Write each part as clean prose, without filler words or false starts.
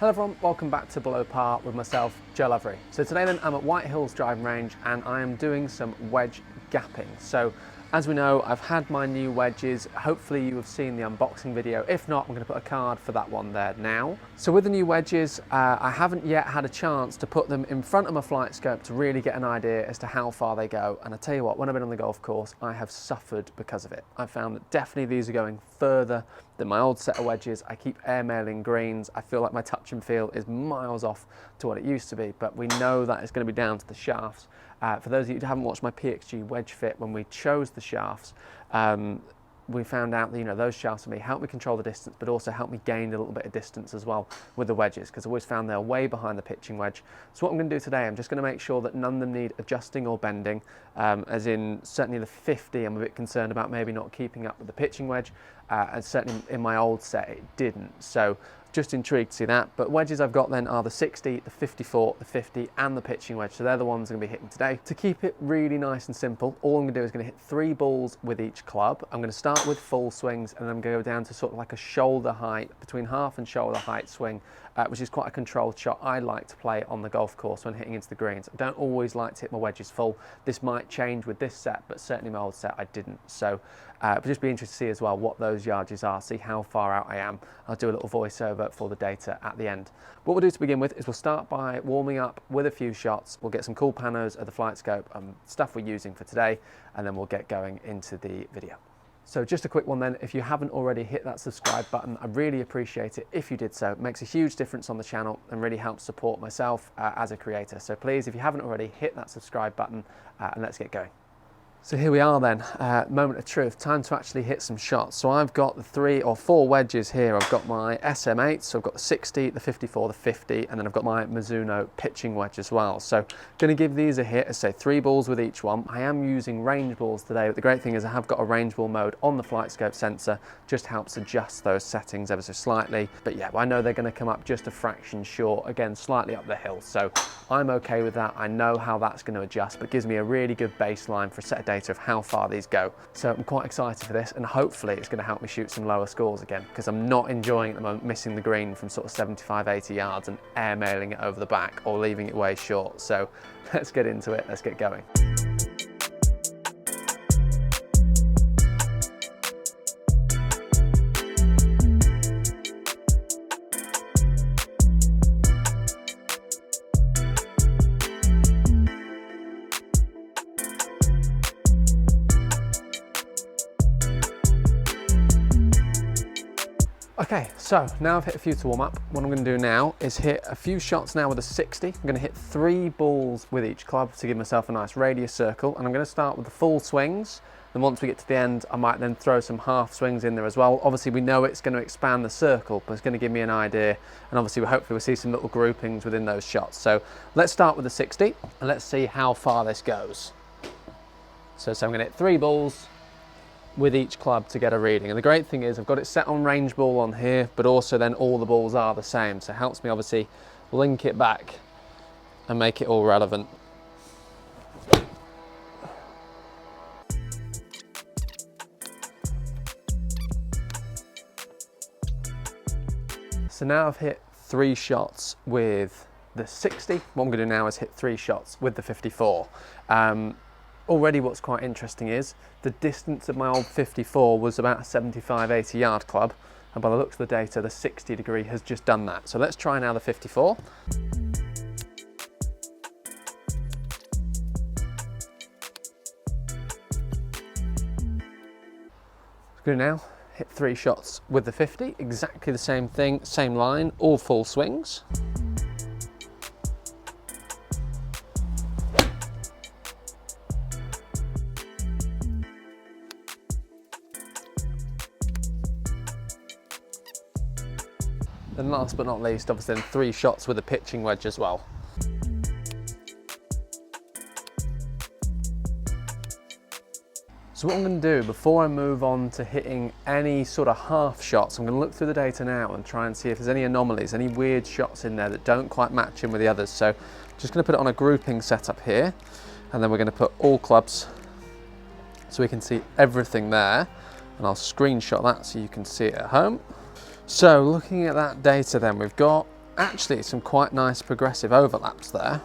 Hello everyone, welcome back to Below Par with myself, Joe Lovery. So today then I'm at White Hills driving range and I am doing some wedge gapping. So as we know, I've had my new wedges. Hopefully you have seen the unboxing video. If not, I'm going to put a card for that one there now. So with the new wedges, I haven't yet had a chance to put them in front of my flight scope to really get an idea as to how far they go. And I tell you what, when I've been on the golf course, I have suffered because of it. I've found that definitely these are going further than my old set of wedges. I keep airmailing greens. I feel like my touch and feel is miles off to what it used to be, but we know that it's going to be down to the shafts. For those of you who haven't watched my PXG wedge fit, when we chose the shafts, we found out that those shafts for me help me control the distance, but also help me gain a little bit of distance as well with the wedges, because I always found they're way behind the pitching wedge. So what I'm going to do today, I'm just going to make sure that none of them need adjusting or bending, as in certainly the 50 I'm a bit concerned about maybe not keeping up with the pitching wedge, and certainly in my old set it didn't. So just intrigued to see that. But wedges I've got then are the 60, the 54, the 50 and the pitching wedge. So they're the ones I'm going to be hitting today. To keep it really nice and simple, all I'm going to do is going to hit 3 balls with each club. I'm going to start with full swings and then I'm going to go down to sort of like a shoulder height, between half and shoulder height swing, which is quite a controlled shot I like to play on the golf course when hitting into the greens. I don't always like to hit my wedges full. This might change with this set, but certainly my old set I didn't. So but just be interested to see as well what those yardages are, see how far out I am. I'll do a little voiceover for the data at the end. What we'll do to begin with is we'll start by warming up with a few shots. We'll get some cool panos of the flight scope, stuff we're using for today, and then we'll get going into the video. So just a quick one then, if you haven't already hit that subscribe button, I really appreciate it if you did so. It makes a huge difference on the channel and really helps support myself as a creator. So please, if you haven't already, hit that subscribe button and let's get going. So here we are then, moment of truth, time to actually hit some shots. So I've got the 3 or 4 wedges here. I've got my Sm8, so I've got the 60, the 54, the 50, and then I've got my Mizuno pitching wedge as well. So going to give these a hit, as say 3 balls with each one. I am using range balls today, but the great thing is I have got a range ball mode on the flight scope sensor, just helps adjust those settings ever so slightly. But yeah, I know they're going to come up just a fraction short, again, slightly up the hill. So I'm okay with that. I know how that's going to adjust, but gives me a really good baseline for a set of data of how far these go. So I'm quite excited for this, and hopefully it's going to help me shoot some lower scores again, because I'm not enjoying at the moment missing the green from sort of 75, 80 yards and airmailing it over the back or leaving it way short. So let's get into it, let's get going. Okay, so now I've hit a few to warm up. What I'm going to do now is hit a few shots now with a 60. I'm going to hit 3 balls with each club to give myself a nice radius circle. And I'm going to start with the full swings. And once we get to the end, I might then throw some half swings in there as well. Obviously, we know it's going to expand the circle, but it's going to give me an idea. And obviously, hopefully we'll see some little groupings within those shots. So let's start with the 60 and let's see how far this goes. So I'm going to hit 3 balls with each club to get a reading. And the great thing is I've got it set on range ball on here, but also then all the balls are the same. So it helps me obviously link it back and make it all relevant. So now I've hit 3 shots with the 60. What I'm going to do now is hit 3 shots with the 54. Already what's quite interesting is the distance of my old 54 was about a 75, 80 yard club, and by the looks of the data, the 60 degree has just done that. So let's try now the 54. Good, now hit 3 shots with the 50, exactly the same thing, same line, all full swings. And last but not least, obviously then 3 shots with a pitching wedge as well. So what I'm going to do before I move on to hitting any sort of half shots, I'm going to look through the data now and try and see if there's any anomalies, any weird shots in there that don't quite match in with the others. So just going to put it on a grouping setup here, and then we're going to put all clubs so we can see everything there, and I'll screenshot that so you can see it at home. So looking at that data then, we've got actually some quite nice progressive overlaps there.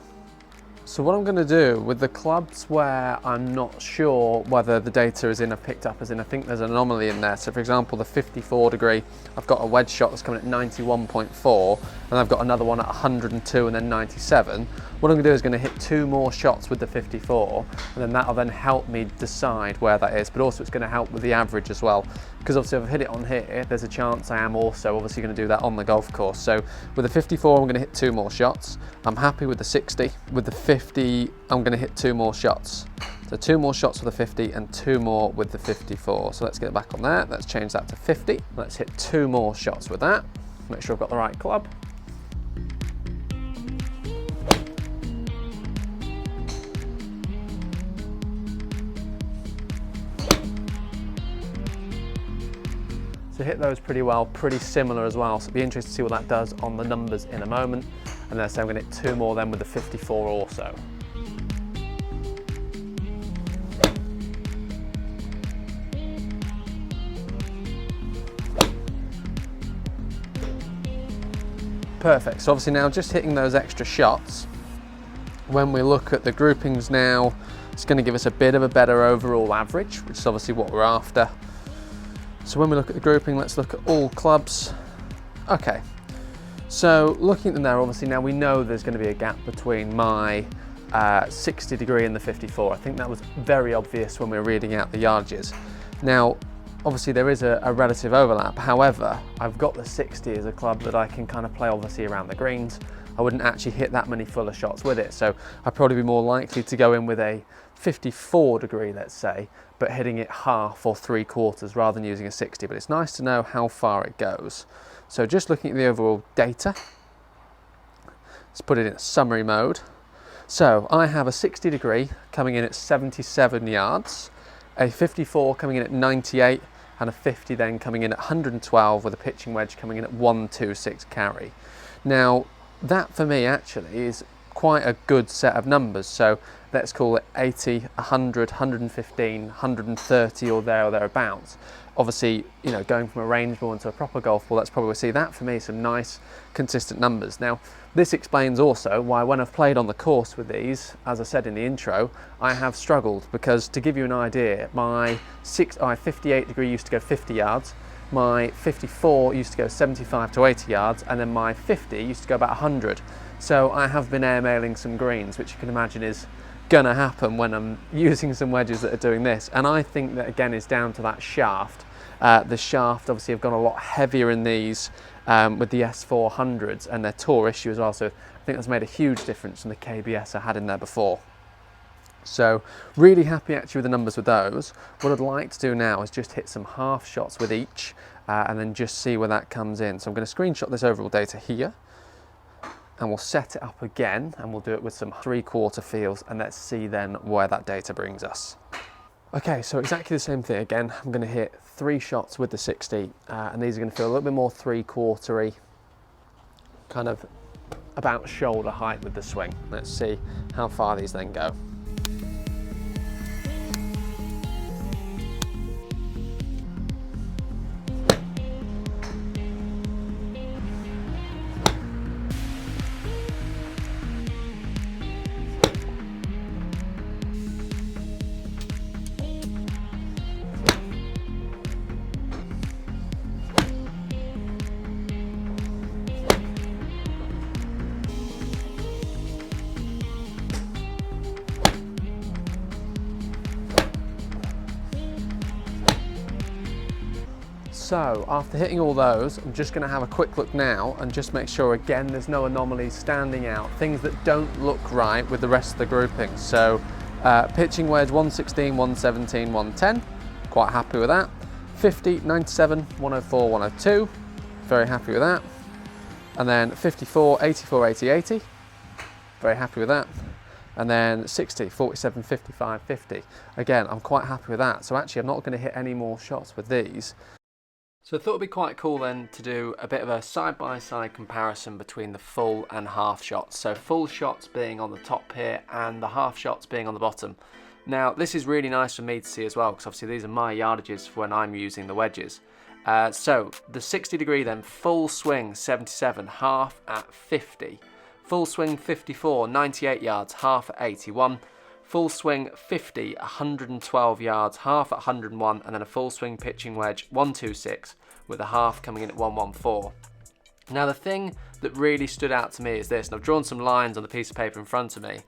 So what I'm going to do with the clubs where I'm not sure whether the data is in, I've picked up as in I think there's an anomaly in there. So for example, the 54 degree, I've got a wedge shot that's coming at 91.4 and I've got another one at 102 and then 97. What I'm going to do is going to hit 2 more shots with the 54 and then that'll then help me decide where that is, but also it's going to help with the average as well. Because obviously if I've hit it on here, there's a chance I am also obviously going to do that on the golf course. So with the 54, I'm going to hit 2 more shots. I'm happy with the 60. With the 50, I'm going to hit 2 more shots. So 2 more shots with the 50 and 2 more with the 54. So let's get back on that. Let's change that to 50. Let's hit 2 more shots with that. Make sure I've got the right club. So hit those pretty well, pretty similar as well. So it'll be interesting to see what that does on the numbers in a moment. And then so I'm going to hit 2 more then with the 54 also. Perfect. So obviously now just hitting those extra shots. When we look at the groupings now, it's going to give us a bit of a better overall average, which is obviously what we're after. So when we look at the grouping, let's look at all clubs. Okay, so looking at them there, obviously now we know there's going to be a gap between my 60 degree and the 54. I think that was very obvious when we were reading out the yardages. Now, obviously there is a relative overlap. However, I've got the 60 as a club that I can kind of play obviously around the greens. I wouldn't actually hit that many fuller shots with it. So I'd probably be more likely to go in with a 54 degree, let's say, but hitting it half or 3/4 rather than using a 60. But it's nice to know how far it goes. So just looking at the overall data, let's put it in summary mode. So I have a 60 degree coming in at 77 yards, a 54 coming in at 98, and a 50 then coming in at 112 with a pitching wedge coming in at 126 carry. Now that for me actually is quite a good set of numbers. So let's call it 80, 100, 115, 130 or thereabouts. Obviously, you know, going from a range ball into a proper golf ball, that's probably, we'll see that for me, some nice consistent numbers. Now, this explains also why when I've played on the course with these, as I said in the intro, I have struggled because to give you an idea, my 58 degree used to go 50 yards, my 54 used to go 75 to 80 yards, and then my 50 used to go about 100. So I have been airmailing some greens, which you can imagine is gonna happen when I'm using some wedges that are doing this. And I think that again is down to that shaft. The shaft obviously have gone a lot heavier in these with the S400s and their tour issue as well. So I think that's made a huge difference from the KBS I had in there before. So really happy actually with the numbers with those. What I'd like to do now is just hit some half shots with each and then just see where that comes in. So I'm going to screenshot this overall data here and we'll set it up again and we'll do it with some 3/4 feels and let's see then where that data brings us. Okay, so exactly the same thing again. I'm going to hit 3 shots with the 60 and these are going to feel a little bit more 3/4-y, kind of about shoulder height with the swing. Let's see how far these then go. So after hitting all those, I'm just going to have a quick look now and just make sure again there's no anomalies standing out, things that don't look right with the rest of the groupings. So pitching wedge 116, 117, 110, quite happy with that. 50, 97, 104, 102, very happy with that. And then 54, 84, 80, 80, very happy with that. And then 60, 47, 55, 50. Again, I'm quite happy with that. So actually I'm not going to hit any more shots with these. So I thought it'd be quite cool then to do a bit of a side-by-side comparison between the full and half shots. So full shots being on the top here and the half shots being on the bottom. Now this is really nice for me to see as well because obviously these are my yardages for when I'm using the wedges. So the 60 degree then, full swing 77, half at 50. Full swing 54, 98 yards, half at 81. Full swing 50, 112 yards, half at 101, and then a full swing pitching wedge 126 with a half coming in at 114. Now the thing that really stood out to me is this, and I've drawn some lines on the piece of paper in front of me,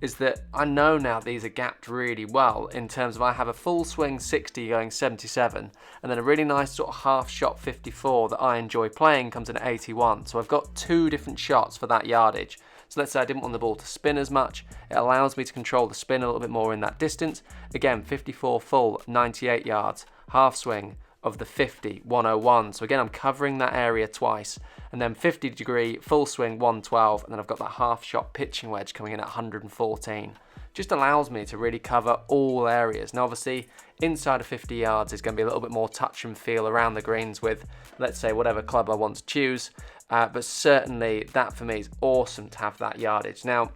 is that I know now these are gapped really well in terms of I have a full swing 60 going 77 and then a really nice sort of half shot 54 that I enjoy playing comes in at 81. So I've got two different shots for that yardage. So let's say I didn't want the ball to spin as much, it allows me to control the spin a little bit more in that distance. Again, 54 full, 98 yards, half swing of the 50, 101. So again, I'm covering that area twice. And then 50 degree, full swing, 112. And then I've got that half shot pitching wedge coming in at 114. Just allows me to really cover all areas. Now obviously, inside of 50 yards is going to be a little bit more touch and feel around the greens with, let's say, whatever club I want to choose. But certainly that for me is awesome to have that yardage. Now,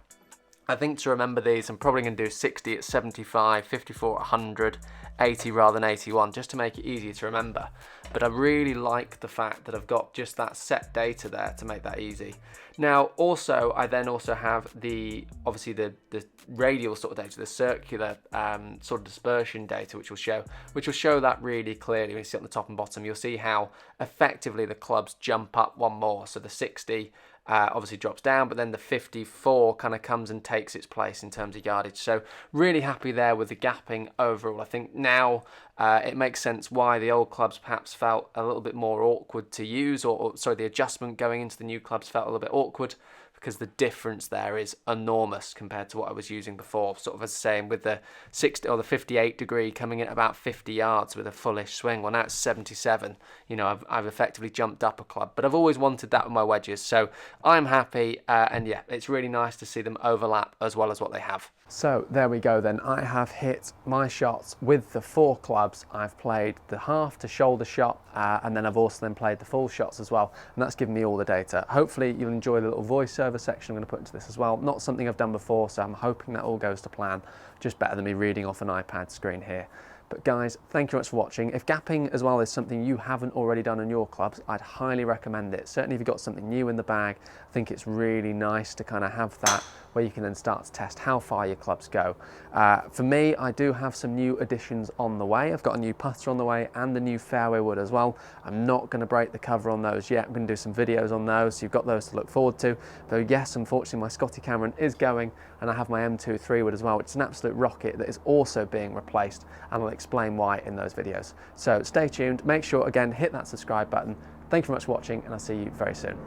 I think to remember these, I'm probably going to do 60 at 75, 54 at 100, 80 rather than 81, just to make it easier to remember. But I really like the fact that I've got just that set data there to make that easy. Now, also, I then also have obviously the radial sort of data, the circular sort of dispersion data, which will show that really clearly. When you see on the top and bottom, you'll see how effectively the clubs jump up one more. So the 60 obviously drops down, but then the 54 kind of comes and takes its place in terms of yardage. So really happy there with the gapping overall. I think now it makes sense why the old clubs perhaps felt a little bit more awkward to use, or sorry, the adjustment going into the new clubs felt a little bit awkward, because the difference there is enormous compared to what I was using before. Sort of as saying with the 60 or the 58 degree coming in at about 50 yards with a fullish swing. Well, now it's 77. You know, I've effectively jumped up a club, but I've always wanted that with my wedges. So I'm happy, and yeah, it's really nice to see them overlap as well as what they have. So there we go then. I have hit my shots with the 4 clubs. I've played the half to shoulder shot, and then I've also then played the full shots as well, and that's given me all the data. Hopefully you'll enjoy the little voiceover section I'm going to put into this as well. Not something I've done before, so I'm hoping that all goes to plan. Just better than me reading off an iPad screen here. But guys, thank you very much for watching. If gapping as well is something you haven't already done in your clubs, I'd highly recommend it. Certainly if you've got something new in the bag, I think it's really nice to kind of have that where you can then start to test how far your clubs go. For me, I do have some new additions on the way. I've got a new putter on the way and the new fairway wood as well. I'm not going to break the cover on those yet. I'm going to do some videos on those, so you've got those to look forward to. Though yes, unfortunately my Scotty Cameron is going, and I have my M2 3 wood as well, which is an absolute rocket that is also being replaced, and I'll explain why in those videos. So stay tuned, make sure again hit that subscribe button. Thank you very much for watching, and I'll see you very soon.